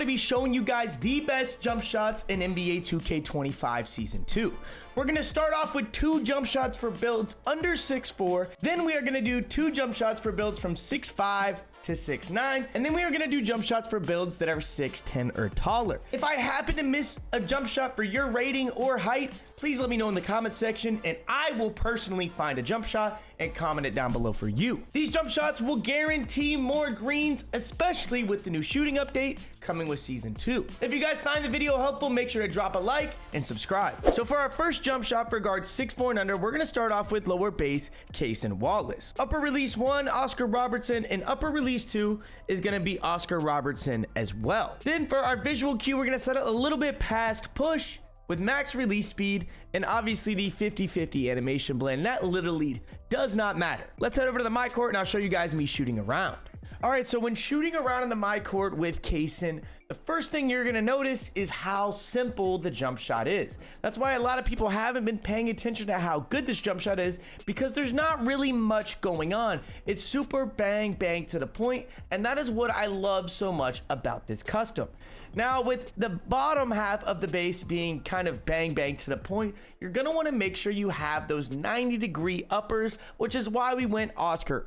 to be showing you guys the best jump shots in NBA 2K25 Season 2. We're going to start off with 2 jump shots for builds under 6'4". Then we are going to do 2 jump shots for builds from 6'5" to 6'9", and then we are going to do jump shots for builds that are 6'10" or taller. If I happen to miss a jump shot for your rating or height, please let me know in the comment section, and I will personally find a jump shot and comment it down below for you. These jump shots will guarantee more greens, especially with the new shooting update coming with Season 2. If you guys find the video helpful, make sure to drop a like and subscribe. So for our first jump shot for guards 6'4" and under, we're going to start off with lower base, Cason Wallace. Upper release 1, Oscar Robertson, and upper release 2 is going to be Oscar Robertson as well. Then for our visual cue, we're going to set it a little bit past push with max release speed and obviously the 50-50 animation blend. That literally does not matter. Let's head over to the my court and I'll show you guys me shooting around. All right, so when shooting around in the my court with Cason, the first thing you're gonna notice is how simple the jump shot is. That's why a lot of people haven't been paying attention to how good this jump shot is, because there's not really much going on. It's super bang bang to the point, and that is what I love so much about this custom. Now, with the bottom half of the base being kind of bang bang to the point, you're gonna wanna make sure you have those 90-degree uppers, which is why we went Oscar.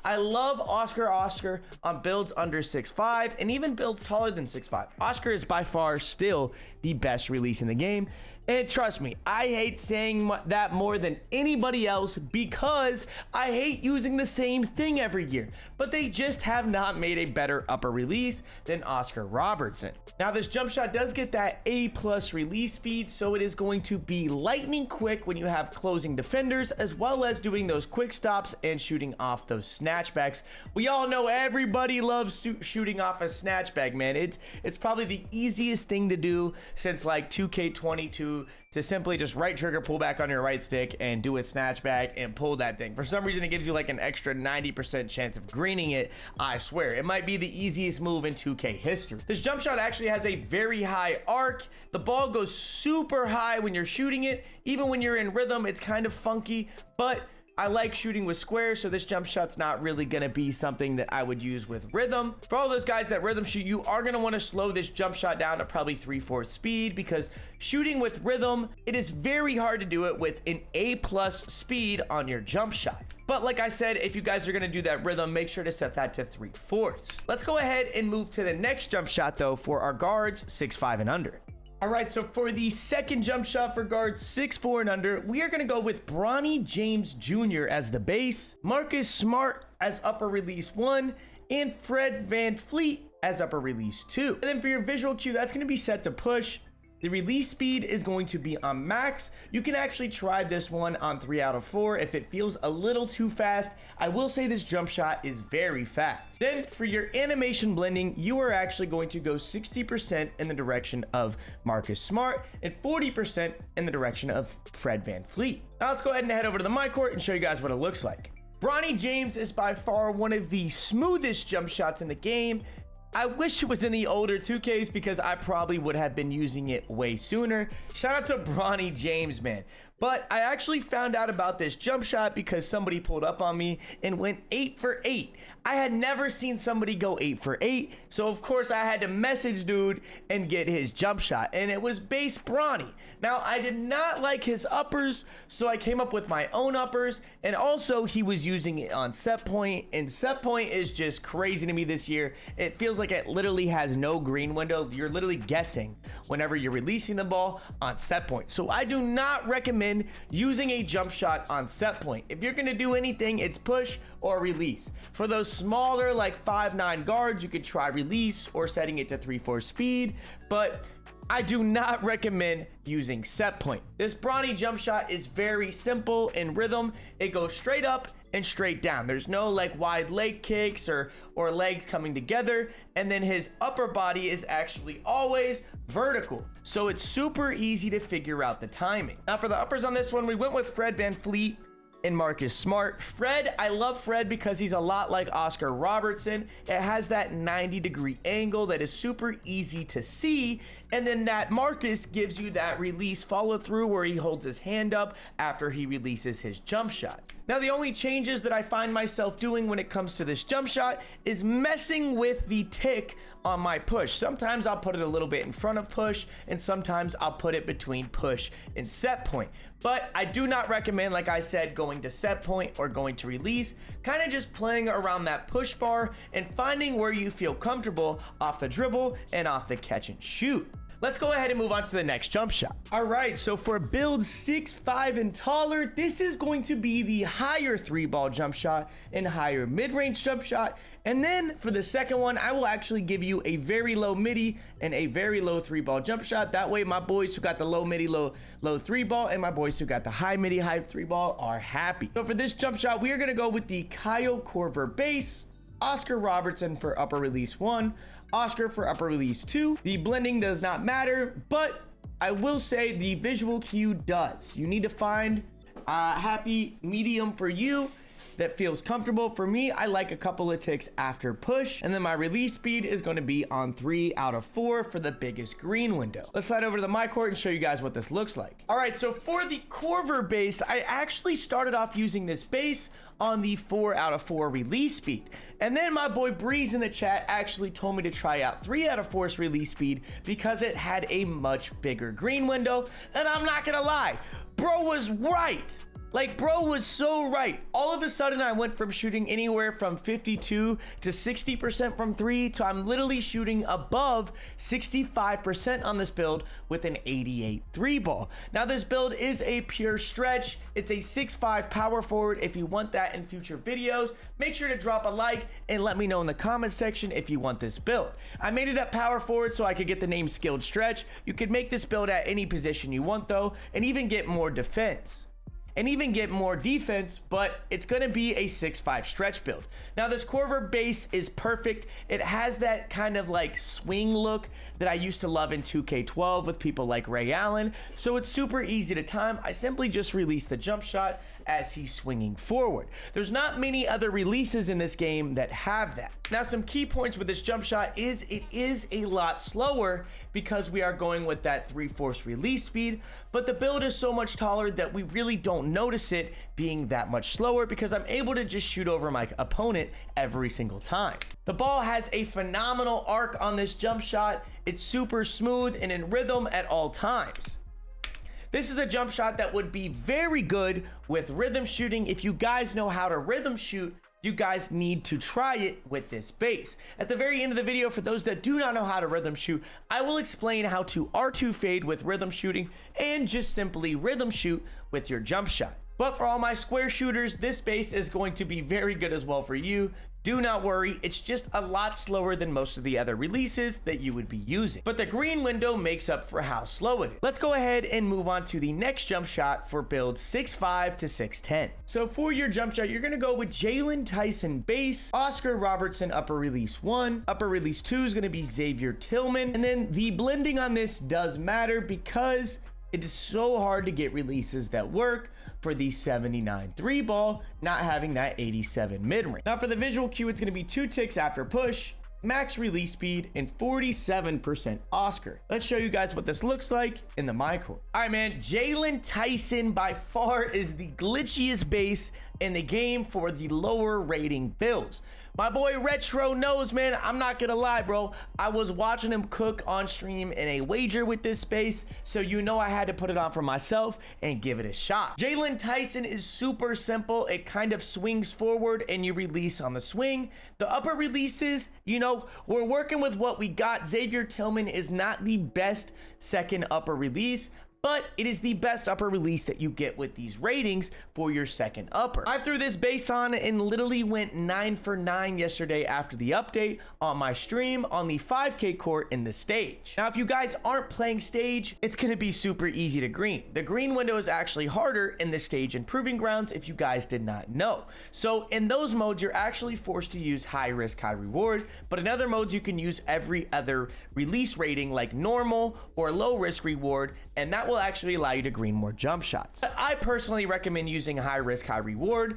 I love Oscar on builds under 6'5", and even builds taller than 6'5". Oscar is by far still the best release in the game. And trust me, I hate saying that more than anybody else because I hate using the same thing every year, but they just have not made a better upper release than Oscar Robertson. Now, this jump shot does get that A+ release speed, so it is going to be lightning quick when you have closing defenders, as well as doing those quick stops and shooting off those snatchbacks. We all know everybody loves shooting off a snatchback, man. It's probably the easiest thing to do since like 2K22, to simply just right trigger, pull back on your right stick and do a snatchback and pull that thing. For some reason, it gives you like an extra 90% chance of greening it. I swear, it might be the easiest move in 2K history. This jump shot actually has a very high arc. The ball goes super high when you're shooting it. Even when you're in rhythm, it's kind of funky, but I like shooting with squares, so this jump shot's not really gonna be something that I would use with rhythm. For all those guys that rhythm shoot, you are gonna wanna slow this jump shot down to probably 3/4 speed, because shooting with rhythm, it is very hard to do it with an A+ speed on your jump shot. But like I said, if you guys are gonna do that rhythm, make sure to set that to 3/4. Let's go ahead and move to the next jump shot though for our guards 6'5" and under. All right, so for the second jump shot for guards 6'4" and under, we are going to go with Bronny James Jr. as the base, Marcus Smart as upper release 1, and Fred VanVleet as upper release 2. And then for your visual cue, that's going to be set to push. The release speed is going to be on max. You can actually try this one on 3 out of 4 if it feels a little too fast. I will say this jump shot is very fast. Then for your animation blending, you are actually going to go 60% in the direction of Marcus Smart and 40% in the direction of Fred VanVleet. Now let's go ahead and head over to the my court and show you guys what it looks like. Bronny James is by far one of the smoothest jump shots in the game. I wish it was in the older 2Ks because I probably would have been using it way sooner. Shout out to Bronny James, man. But I actually found out about this jump shot because somebody pulled up on me and went 8 for 8. I had never seen somebody go 8 for 8. So of course I had to message dude and get his jump shot, and it was base Bronny. Now I did not like his uppers, so I came up with my own uppers, and also he was using it on set point, and set point is just crazy to me this year. It feels like it literally has no green window. You're literally guessing whenever you're releasing the ball on set point. So I do not recommend using a jump shot on set point. If you're gonna do anything, it's push or release. For those smaller like 5'9" guards, you could try release or setting it to 3/4 speed, but I do not recommend using set point. This Bronny jump shot is very simple in rhythm. It goes straight up and straight down. There's no like wide leg kicks or legs coming together. And then his upper body is actually always vertical. So it's super easy to figure out the timing. Now for the uppers on this one, we went with Fred VanVleet and Marcus Smart. Fred, I love Fred because he's a lot like Oscar Robertson. It has that 90-degree angle that is super easy to see. And then that Marcus gives you that release follow through where he holds his hand up after he releases his jump shot. Now, the only changes that I find myself doing when it comes to this jump shot is messing with the tick on my push. Sometimes I'll put it a little bit in front of push, and sometimes I'll put it between push and set point. But I do not recommend, like I said, going to set point or going to release. Kind of just playing around that push bar and finding where you feel comfortable off the dribble and off the catch and shoot. Let's go ahead and move on to the next jump shot. All right, so for builds 6'5" and taller, this is going to be the higher 3-ball jump shot and higher mid-range jump shot. And then for the second one, I will actually give you a very low midi and a very low 3-ball jump shot. That way my boys who got the low midi, low 3-ball, and my boys who got the high midi, high 3-ball are happy. So for this jump shot, we are gonna go with the Kyle Korver base, Oscar Robertson for upper release 1, Oscar for upper release 2. The blending does not matter, but I will say the visual cue does. You need to find a happy medium for you that feels comfortable. For me, I like a couple of ticks after push, and then my release speed is going to be on 3 out of 4 for the biggest green window. Let's slide over to the my court and show you guys what this looks like. All right, so for the Korver base, I actually started off using this base on the 4 out of 4 release speed, and then my boy Breeze in the chat actually told me to try out 3 out of 4's release speed because it had a much bigger green window. And I'm not gonna lie, bro was right. Like, bro was so right. All of a sudden, I went from shooting anywhere from 52 to 60% from 3 to I'm literally shooting above 65% on this build with an 88 3-ball. Now, this build is a pure stretch. It's a 6'5" power forward. If you want that in future videos, make sure to drop a like and let me know in the comment section if you want this build. I made it at power forward so I could get the name skilled stretch. You could make this build at any position you want though, and even get more defense. And even get more defense, but it's gonna be a 6'5" stretch build. Now, this Korver base is perfect. It has that kind of like swing look that I used to love in 2K12 with people like Ray Allen. So it's super easy to time. I simply just release the jump shot as he's swinging forward. There's not many other releases in this game that have that. Now, some key points with this jump shot is it is a lot slower because we are going with that 3/4 release speed, but the build is so much taller that we really don't notice it being that much slower because I'm able to just shoot over my opponent every single time. The ball has a phenomenal arc on this jump shot. It's super smooth and in rhythm at all times. This is a jump shot that would be very good with rhythm shooting. If you guys know how to rhythm shoot, you guys need to try it with this base. At the very end of the video, for those that do not know how to rhythm shoot, I will explain how to R2 fade with rhythm shooting and just simply rhythm shoot with your jump shot. But for all my square shooters, this base is going to be very good as well for you. Do not worry, it's just a lot slower than most of the other releases that you would be using. But the green window makes up for how slow it is. Let's go ahead and move on to the next jump shot for build 6'5" to 6'10". So for your jump shot, you're gonna go with Jalen Tyson base, Oscar Robertson upper release 1, upper release 2 is gonna be Xavier Tillman, and then the blending on this does matter because it is so hard to get releases that work for the 79 3-ball, not having that 87 mid-range. Now for the visual cue, it's gonna be 2 ticks after push, max release speed, and 47% Oscar. Let's show you guys what this looks like in the my court. All right, man, Jalen Tyson by far is the glitchiest base in the game for the lower rating builds. My boy Retro knows, man, I'm not gonna lie, bro. I was watching him cook on stream in a wager with this base, so you know I had to put it on for myself and give it a shot. Jalen Tyson is super simple. It kind of swings forward and you release on the swing. The upper releases, you know, we're working with what we got. Xavier Tillman is not the best second upper release, but it is the best upper release that you get with these ratings for your second upper. I threw this base on and literally went 9 for 9 yesterday after the update on my stream on the 5K court in the stage. Now, if you guys aren't playing stage, it's gonna be super easy to green. The green window is actually harder in the stage and proving grounds if you guys did not know. So in those modes, you're actually forced to use high risk, high reward, but in other modes, you can use every other release rating like normal or low risk reward, and that will actually allow you to green more jump shots. But I personally recommend using high risk, high reward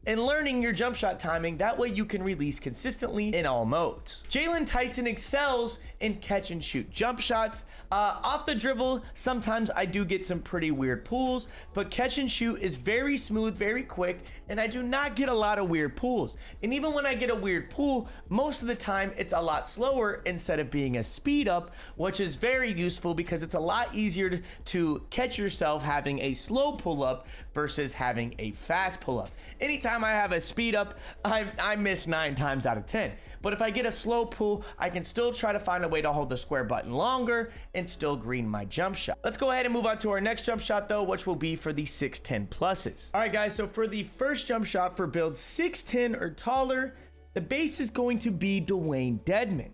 and learning your jump shot timing. That way you can release consistently in all modes. Jalen Tyson excels in catch and shoot jump shots. Off the dribble, sometimes I do get some pretty weird pulls, but catch and shoot is very smooth, very quick, and I do not get a lot of weird pulls. And even when I get a weird pull, most of the time it's a lot slower instead of being a speed up, which is very useful because it's a lot easier to catch yourself having a slow pull up versus having a fast pull up. Anytime I have a speed up, I miss 9 times out of 10. But if I get a slow pull, I can still try to find a way to hold the square button longer and still green my jump shot. Let's go ahead and move on to our next jump shot though, which will be for the 6'10 pluses. All right guys, so for the first jump shot for builds 6'10 or taller, the base is going to be Dwayne Dedmon.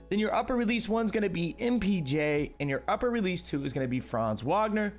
Then your upper release 1 is going to be MPJ, and your upper release 2 is going to be Franz Wagner.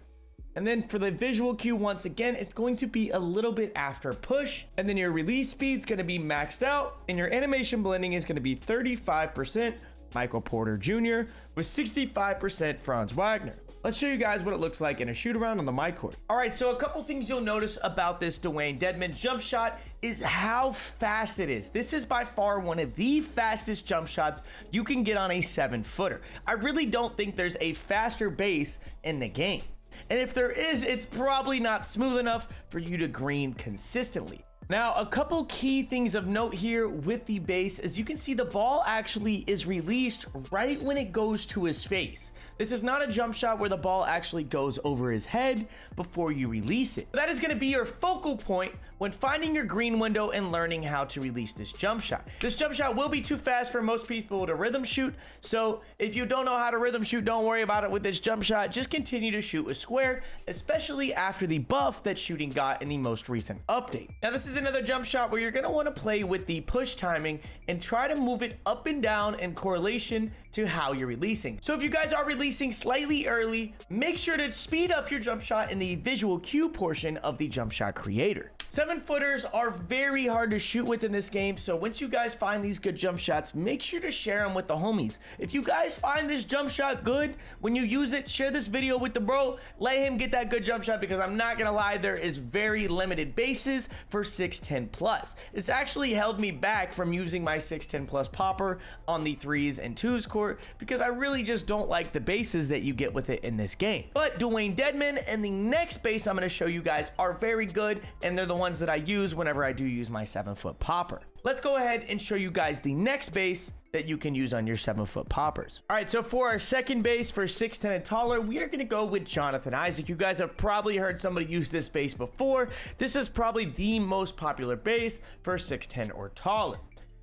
And then for the visual cue, once again, it's going to be a little bit after push. And then your release speed is going to be maxed out, and your animation blending is going to be 35% Michael Porter Jr. with 65% Franz Wagner. Let's show you guys what it looks like in a shoot around on the mic court. All right, so a couple things you'll notice about this Dwayne Dedmon jump shot is how fast it is. This is by far one of the fastest jump shots you can get on a 7-footer. I really don't think there's a faster base in the game. And if there is, it's probably not smooth enough for you to green consistently. Now, a couple key things of note here with the base is you can see the ball actually is released right when it goes to his face. This is not a jump shot where the ball actually goes over his head before you release it. That is going to be your focal point when finding your green window and learning how to release this jump shot. This jump shot will be too fast for most people to rhythm shoot. So if you don't know how to rhythm shoot, don't worry about it with this jump shot. Just continue to shoot with square, especially after the buff that shooting got in the most recent update. Now, this is another jump shot where you're going to want to play with the push timing and try to move it up and down in correlation to how you're releasing. So if you guys are releasing slightly early, make sure to speed up your jump shot in the visual cue portion of the jump shot creator. 7-footers are very hard to shoot with in this game, so once you guys find these good jump shots, make sure to share them with the homies. If you guys find this jump shot good, when you use it, share this video with the bro, let him get that good jump shot, because I'm not gonna lie, there is very limited bases for 6'10 plus. It's actually held me back from using my 6'10 plus popper on the 3s and 2s court, because I really just don't like the bases that you get with it in this game. But Dwayne Dedmon and the next base I'm gonna show you guys are very good, and they're the ones that I use whenever I do use my 7-foot popper. Let's go ahead and show you guys the next base that you can use on your 7-foot poppers. All right, so for our second base for 6'10 and taller, we are gonna go with Jonathan Isaac. You guys have probably heard somebody use this base before. This is probably the most popular base for 6'10 or taller.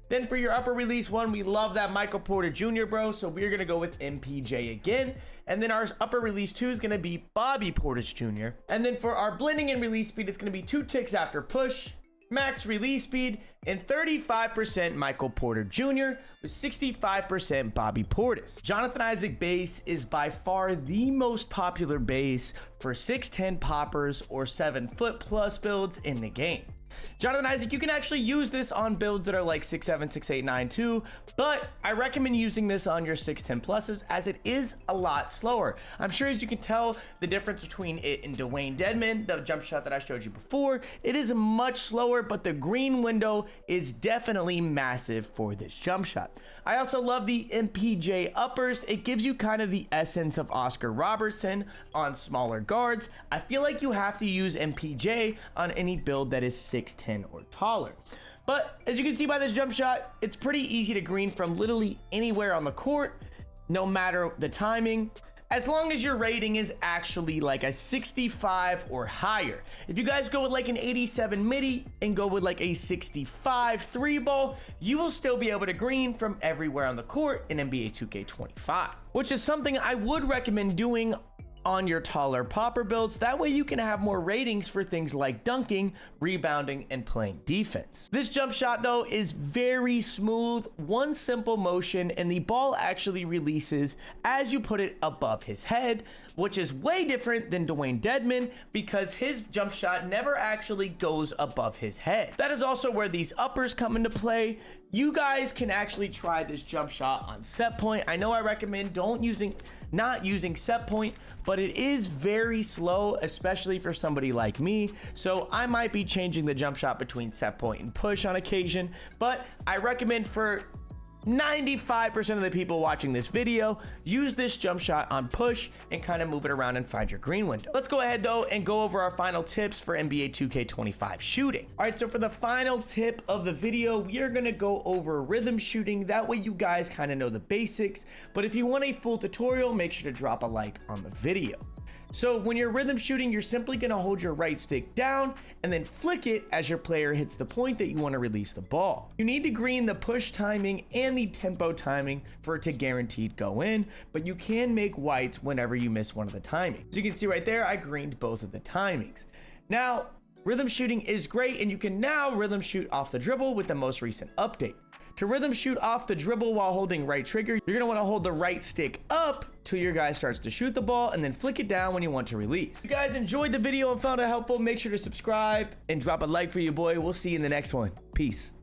Then for your upper release 1, we love that Michael Porter Jr., bro, so we're gonna go with MPJ again. And then our upper release 2 is gonna be Bobby Portis Jr. And then for our blending and release speed, it's gonna be 2 ticks after push, max release speed, and 35% Michael Porter Jr. with 65% Bobby Portis. Jonathan Isaac base is by far the most popular base for 6'10 poppers or 7-foot plus builds in the game. Jonathan Isaac, you can actually use this on builds that are like 6'7", 6'8", 9', 2, but I recommend using this on your 6'10 pluses as it is a lot slower. I'm sure as you can tell the difference between it and Dwayne Dedmon, the jump shot that I showed you before, it is much slower, but the green window is definitely massive for this jump shot. I also love the MPJ uppers. It gives you kind of the essence of Oscar Robertson on smaller guards. I feel like you have to use MPJ on any build that is 6'10 or taller. But as you can see by this jump shot, it's pretty easy to green from literally anywhere on the court, no matter the timing, as long as your rating is actually like a 65 or higher. If you guys go with like an 87 midi and go with like a 65 3 ball, you will still be able to green from everywhere on the court in NBA 2K25, which is something I would recommend doing on your taller popper builds. That way you can have more ratings for things like dunking, rebounding, and playing defense. This jump shot though is very smooth, one simple motion, and the ball actually releases as you put it above his head, which is way different than Dwayne Dedmon because his jump shot never actually goes above his head. That is also where these uppers come into play. You guys can actually try this jump shot on set point. I know I recommend not using set point, but it is very slow, especially for somebody like me. So I might be changing the jump shot between set point and push on occasion, but I recommend for 95% of the people watching this video use this jump shot on push and kind of move it around and find your green window. Let's go ahead though and go over our final tips for NBA 2K25 shooting. All right, so for the final tip of the video, we are gonna go over rhythm shooting. That way you guys kind of know the basics, but if you want a full tutorial, make sure to drop a like on the video. So when you're rhythm shooting, you're simply going to hold your right stick down and then flick it as your player hits the point that you want to release the ball. You need to green the push timing and the tempo timing for it to guaranteed go in, but you can make whites whenever you miss one of the timings. As you can see right there, I greened both of the timings. Now, rhythm shooting is great, and you can now rhythm shoot off the dribble with the most recent update. To rhythm shoot off the dribble while holding right trigger, you're going to want to hold the right stick up till your guy starts to shoot the ball and then flick it down when you want to release. If you guys enjoyed the video and found it helpful, make sure to subscribe and drop a like for your boy. We'll see you in the next one. Peace.